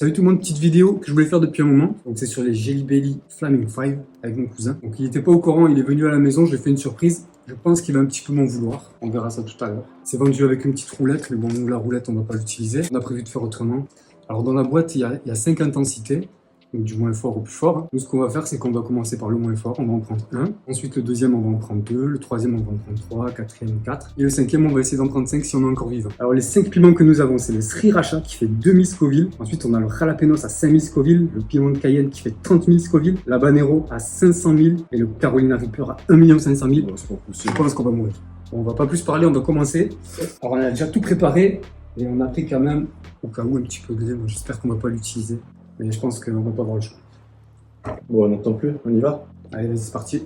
Salut tout le monde, petite vidéo que je voulais faire depuis un moment. Donc c'est sur les Jelly Belly Flaming 5 avec mon cousin. Donc il n'était pas au courant, il est venu à la maison, je lui ai fait une surprise. Je pense qu'il va un petit peu m'en vouloir. On verra ça tout à l'heure. C'est vendu avec une petite roulette, mais bon, nous la roulette on va pas l'utiliser. On a prévu de faire autrement. Alors dans la boîte il y a 5 intensités. Donc du moins fort au plus fort. Nous ce qu'on va faire c'est qu'on va commencer par le moins fort, on va en prendre un. Ensuite le deuxième on va en prendre 2, le troisième on va en prendre 3, quatrième 4. Et le cinquième on va essayer d'en prendre 5 si on est encore vivant. Alors les 5 piments que nous avons c'est le Sriracha qui fait 2000 Scoville. Ensuite on a le Jalapenos à 5000 Scoville, le piment de Cayenne qui fait 30 000 Scoville, l'Habanero à 500 000 et le Carolina Reaper à 1 500 000. Je pense qu'on va mourir. Bon, on va pas plus parler, on va commencer. Alors on a déjà tout préparé et on a pris quand même au cas où un petit peu de lait. J'espère qu'on va pas l'utiliser. Mais je pense qu'on va pas avoir le choix. Bon, on n'entend plus, on y va. Allez, vas-y, c'est parti.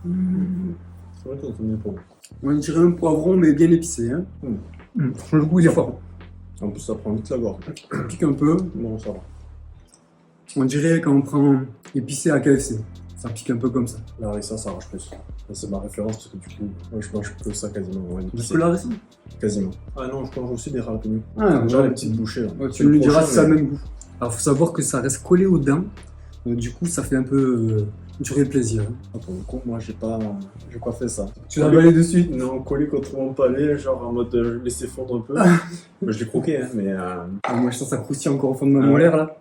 C'est vrai qu'on entend bien pour vous. On dirait un poivron, mais bien épicé. Hein. Le goût, il est fort. En plus, ça prend vite la gorge. Ça pique un peu. Bon, ça va. On dirait quand on prend épicé à KFC. Ça pique un peu comme ça. La harissa, ça arrache plus. Ça, c'est ma référence parce que du coup, moi, je mange que ça quasiment. Ouais, Tu peux la harissa? Quasiment. Ah non, je mange aussi des jalapenos. Ah, Genre ouais. les petites bouchées. Là. Ouais, tu me diras si ça a le même goût. Alors, faut savoir que ça reste collé aux dents. Du coup, ça fait un peu durer le plaisir. Hein. Ah, pour le coup, moi, j'ai pas fait ça. Tu l'as avalé de suite? Non, collé contre mon palais, genre en mode laisser fondre un peu. Bah, je l'ai croqué, hein, mais Moi, je sens que ça croustille encore au fond de ma molaire, là.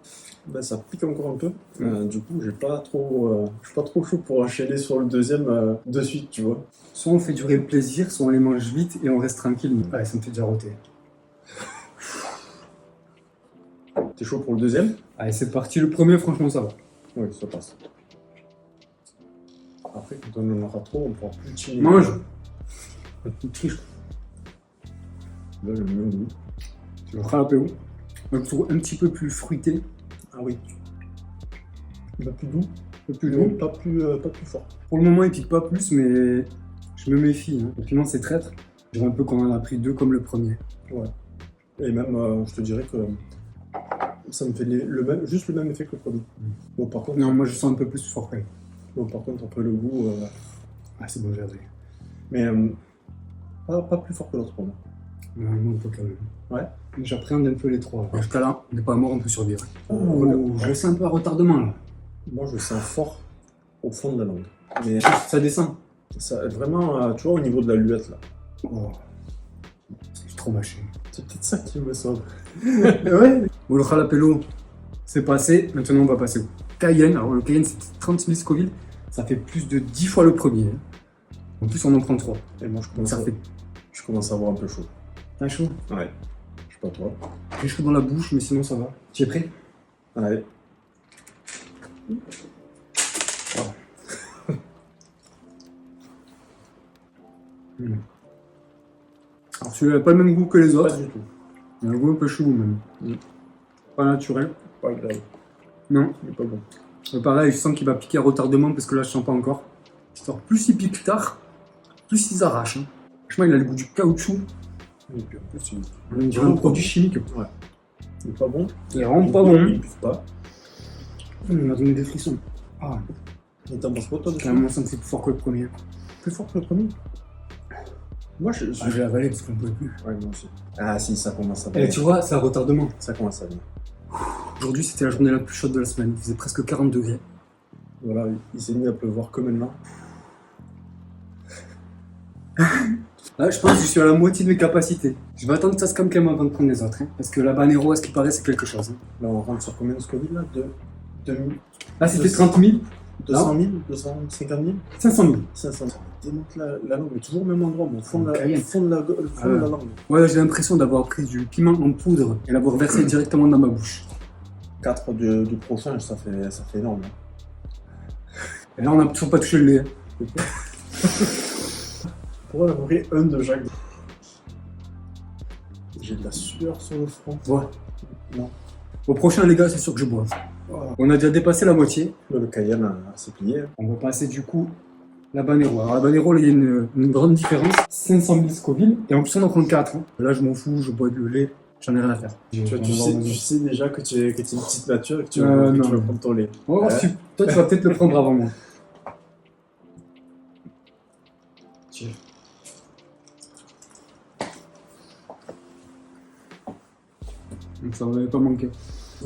bah, ça pique encore un peu. Du coup, je suis pas trop chaud pour enchaîner sur le deuxième de suite, tu vois. Soit on fait durer le plaisir, soit on les mange vite et on reste tranquille. Ouais, ça me fait déjà roter. T'es chaud pour le deuxième? Allez, c'est parti. Le premier, franchement, ça va. Oui, ça passe. Après, quand on en aura trop, on pourra plus chiller. Mange. Tu triches. Là, le même goût. Le jalapeno. Moi, je le trouve un petit peu plus fruité. Ah oui. Un peu plus doux. Un peu plus Mais long. pas plus fort. Pour le moment, il pique pas plus, mais je me méfie. Hein. Le piment, c'est traître. Je dirais un peu qu'on en a pris 2 comme le premier. Ouais. Et même, je te dirais que ça me fait juste le même effet que le premier. Bon, par contre, Non, moi, je sens un peu plus fort quand même. après le goût. Ah, c'est bon, j'ai raison. Mais pas plus fort que l'autre pour moi. Non, un peu quand même. Ouais. J'appréhende un peu les trois. Jusqu'à là, on n'est pas mort, on peut survivre. Voilà. Je le sens un peu à retardement, là. Moi, je le sens fort au fond de la langue. Mais Ça descend. ça, vraiment, tu vois, au niveau de la luette, là. Oh. C'est trop mâché. C'est peut-être ça qui me sauve. Ouais. Bon, le jalapeno, c'est passé. Maintenant, on va passer au Cayenne. Alors, le Cayenne, c'est 30 000 Scoville. Ça fait plus de 10 fois le premier. Hein. En plus, on en prend 3. Et moi, Donc, ça fait. je commence à avoir un peu chaud. T'as chaud? Ouais. Je sais pas toi. J'ai chaud dans la bouche, mais sinon, ça va. Tu es prêt? Allez. Alors, celui-là n'a pas le même goût que les Pas autres. du tout. Il a un goût un peu chelou, même. Pas naturel. Pas grave. Non. Il est pas bon. Pareil, je sens qu'il va piquer à retardement parce que là, je sens pas encore. Histoire, plus il pique tard, plus ils arrachent. Hein. Franchement, il a le goût du caoutchouc. Et puis en plus, On dirait un produit chimique. Ouais. Il est pas bon. Il est vraiment pas bon. Il pue pas. Il m'a donné des frissons. Ah, Et t'en penses quoi toi de ça? clairement, ça me fait plus fort que le premier. Plus fort que le premier? Moi, Ah, j'ai avalé parce qu'on pouvait plus. Ouais, moi aussi. Ah si, ça commence à Et venir. tu vois, c'est à retardement. Ça commence à venir. Aujourd'hui, c'était la journée la plus chaude de la semaine. Il faisait presque 40 degrés. Voilà, il s'est mis à pleuvoir que maintenant. Là, je pense que je suis à la moitié de mes capacités. Je vais attendre que ça se calme quand même avant de prendre les autres. Hein, parce que la Habanero, à ce qui paraît, c'est quelque chose. Hein. Là, on rentre sur combien de Scoville là? 2000. Là, c'était 30 000. 200 000? 250 000? 500 000. 500 000. Démonte la langue, mais toujours au même endroit, mais au fond de la, Cayenne. au fond de la, le fond de la langue. Ouais, j'ai l'impression d'avoir pris du piment en poudre et l'avoir versé directement dans ma bouche. 4 du prochain, ça fait énorme. Hein. Et là, on n'a toujours pas touché le lait. Hein. Pourquoi avoir un de Jacques? J'ai de la sueur sur le front. Ouais. Non. Au prochain, les gars, c'est sûr que je bois. On a déjà dépassé la moitié. Le Cayenne s'est plié. On va passer du coup la Habanero. Alors, la Habanero, là, il y a une grande différence. 500 000 Scoville. Et en plus, on en prend 4. Hein. Là, je m'en fous, je bois le lait. J'en ai rien à faire. Tu sais déjà que tu es une petite nature et que tu non. vas prendre ton lait. Oh, toi, tu vas peut-être le prendre avant moi. Tiens. Donc ça m'avait pas manqué.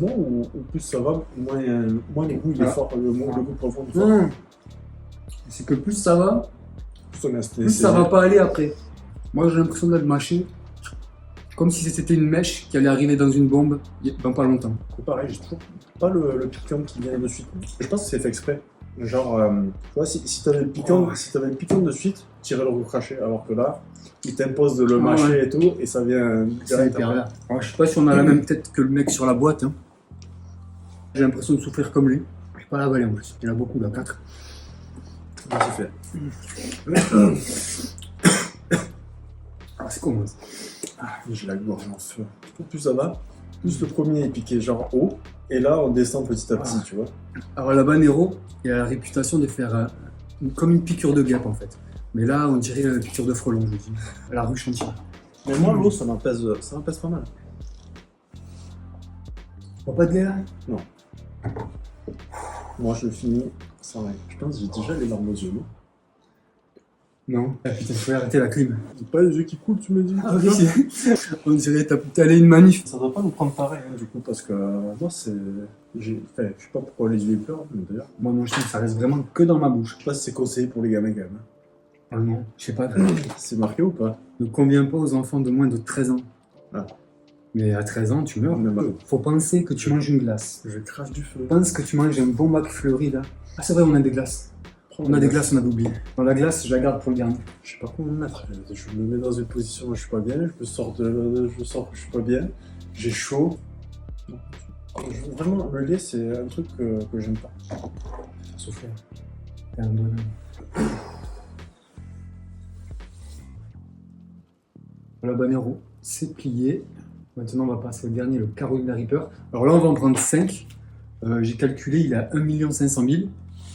Non, ou plus ça va, moins le goût il est fort, le goût profond est fort. Non. C'est que plus ça va, Plus on a plus ça va pas aller après. Moi j'ai l'impression de le mâcher comme si c'était une mèche qui allait arriver dans une bombe dans pas longtemps. C'est pareil, j'ai toujours pas le piquant qui vient de suite. Je pense que c'est fait exprès. Genre, tu vois, si t'avais le piquant de suite, tu irais le recracher. Alors que là, il t'impose de le mâcher et tout, et ça vient C'est direct hyper après. rare. Alors, je sais pas si on a la même tête que le mec sur la boîte. Hein. J'ai l'impression de souffrir comme lui. Je vais pas l'avaler en plus. Il y en a beaucoup là, 4. C'est fait. Ah, c'est comment ça? J'ai la gorge en feu. Plus ça va, plus le premier est piqué genre haut, et là on descend petit à petit, tu vois. Alors la Banero, il a la réputation de faire comme une piqûre de guêpe en fait. Mais là, on dirait une piqûre de frelon, je dis. À la rue Chantier. Mais moi l'eau ça m'apaise pas mal. Pas de lait là? Non. Moi je le finis sans rien. Je pense que j'ai déjà les larmes aux yeux, non? Non. Ah putain, faut arrêter la clim. J'ai pas les yeux qui coulent, tu me dis? Ah oui, on dirait que t'as allé une manif. Ça doit pas nous prendre pareil, hein, du coup, parce que moi c'est. Je sais pas pourquoi les yeux pleurent, mais d'ailleurs. Moi, non, je trouve que ça reste vraiment que dans ma bouche. Je sais pas si c'est conseillé pour les gamins quand même. Ah non, je sais pas. C'est marqué ou pas? Ne convient pas aux enfants de moins de 13 ans. Ah. Mais à 13 ans, tu meurs. Mais bah, Faut penser que tu manges une glace. je crache du feu. Pense que tu manges un bon McFlurry là. Ah, c'est vrai, on a des glaces. On a des glaces, on a oublié. Dans la glace, je la garde pour le dernier. Je sais pas comment me mettre. Je me mets dans une position où je suis pas bien, je sors que je suis pas bien, j'ai chaud. Vraiment, le lait, c'est un truc que j'aime pas. Faire souffler. T'es un bonhomme. La Banero, c'est plié. Maintenant, on va passer au dernier, le Carolina Reaper. Alors là, on va en prendre 5. J'ai calculé, il est à 1 500 000.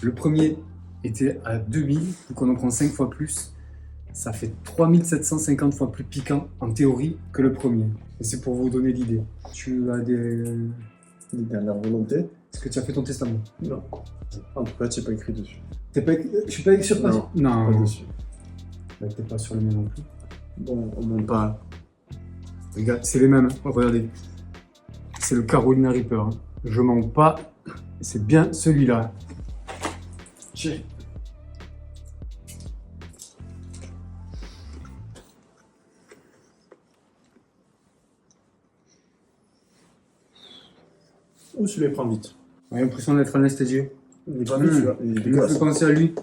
Le premier était à 2000, donc on en prend 5 fois plus. Ça fait 3750 fois plus piquant, en théorie, que le premier. Et c'est pour vous donner l'idée. Tu as des... Les dernières volontés? Est-ce que tu as fait ton testament? Non. En tout cas, c'est pas écrit dessus. Je suis pas écrit sur Non, Non. pas dessus. Bah, t'es pas sur le mien non plus. Bon, on m'en parle. Regarde, c'est les mêmes. Hein. Regardez. C'est le Carolina Reaper. Hein. Je mens pas. C'est bien celui-là. Tiens. Ou celui-là prend vite. J'ai l'impression d'être anesthésié. Il est pas vite, celui-là. Il est Il me fait dégueulasse. penser à lui.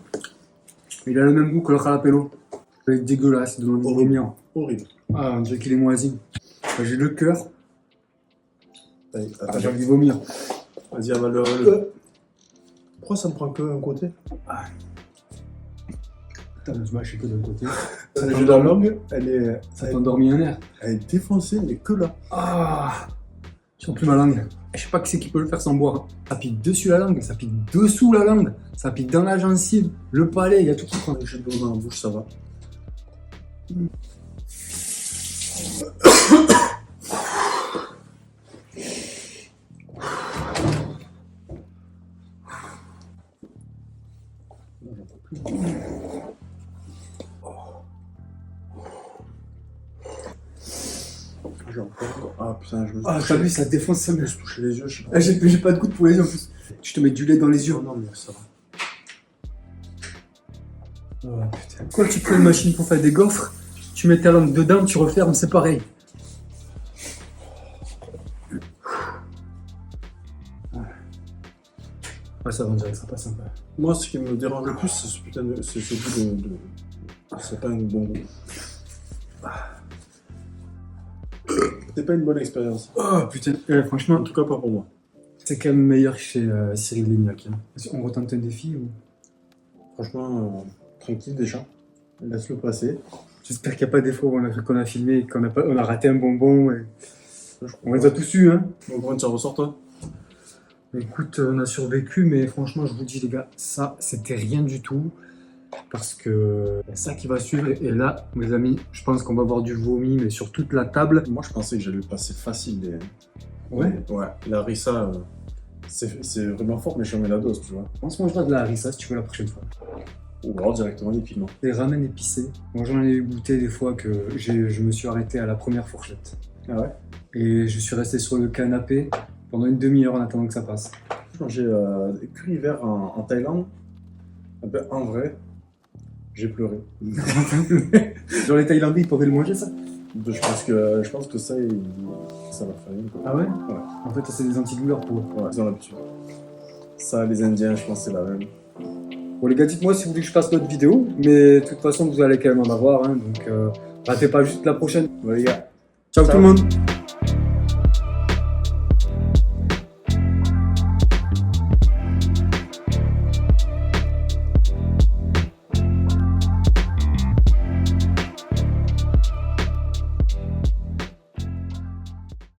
Il a le même goût que le jalapeno. Il est dégueulasse, il donne envie de vomir. Horrible. Ah, on dirait qu'il est moisi. J'ai le cœur. Allez, Ah, j'ai envie de vomir. vas-y, avale-le. Pourquoi ça me prend que un côté? Putain, tu m'as que d'un côté. J'ai la langue, Ça t'a endormi un air. elle est défoncée, mais que là. Ah, je sens plus ma langue. Je sais pas qui c'est qui peut le faire sans boire. Ça pique dessus la langue, ça pique dessous la langue, ça pique dans la gencive, le palais, il y a tout qui prend. J'ai de l'eau dans la bouche, ça va. J'ai encore. Ah putain, je me Ah, t'as vu, ça défonce ça, mais... suis touché les yeux, je sais pas. Ah, j'ai pas de goutte pour les yeux en plus. Tu te mets du lait dans les yeux. Non, non, mais ça va. Oh putain. Quand tu prends une machine pour faire des gaufres, tu mets ta langue dedans, tu refermes, c'est pareil. Ouais, ça va, on dirait que ça passe un peu. Moi, ce qui me dérange le plus, c'est ce putain de. C'est ce goût de. C'est pas un bon goût. C'est pas une bonne expérience. Oh putain, franchement, En tout cas, pas pour moi. c'est quand même meilleur chez Cyril Lignac. Hein. On retente un défi ou... Franchement, tranquille déjà. Laisse-le passer. J'espère qu'il n'y a pas des fois où qu'on a filmé et on a raté un bonbon. Et... On les a tous eus, hein. Bon, comment ça ressort, toi? Écoute, on a survécu, mais franchement, je vous dis, les gars, ça, c'était rien du tout. Parce que ça qui va suivre, et là, mes amis, je pense qu'on va avoir du vomi, mais sur toute la table. Moi, je pensais que j'allais le passer facile. Ouais. Ouais, la harissa, c'est vraiment fort, mais j'en mets la dose, tu vois. On se mangera de la harissa si tu veux la prochaine fois. Ou alors directement les piments. Des ramen épicés. Moi, j'en ai goûté des fois que je me suis arrêté à la première fourchette. Ah ouais. Et je suis resté sur le canapé pendant une demi-heure en attendant que ça passe. J'ai mangé des curry verts en Thaïlande. Eh ben, en vrai, j'ai pleuré. Genre les Thaïlandais, ils pourraient le manger ça? Je pense que ça, ça va faire rien. Quoi. Ah ouais? Ouais. En fait, c'est des antidouleurs pour eux. Ouais, ils ont l'habitude. Ça, les Indiens, je pense que c'est la même. Bon les gars, dites-moi si vous voulez que je fasse d'autres vidéos, mais de toute façon, vous allez quand même en avoir, hein, donc ratez pas juste la prochaine. Ouais, les gars. Ciao tout le monde!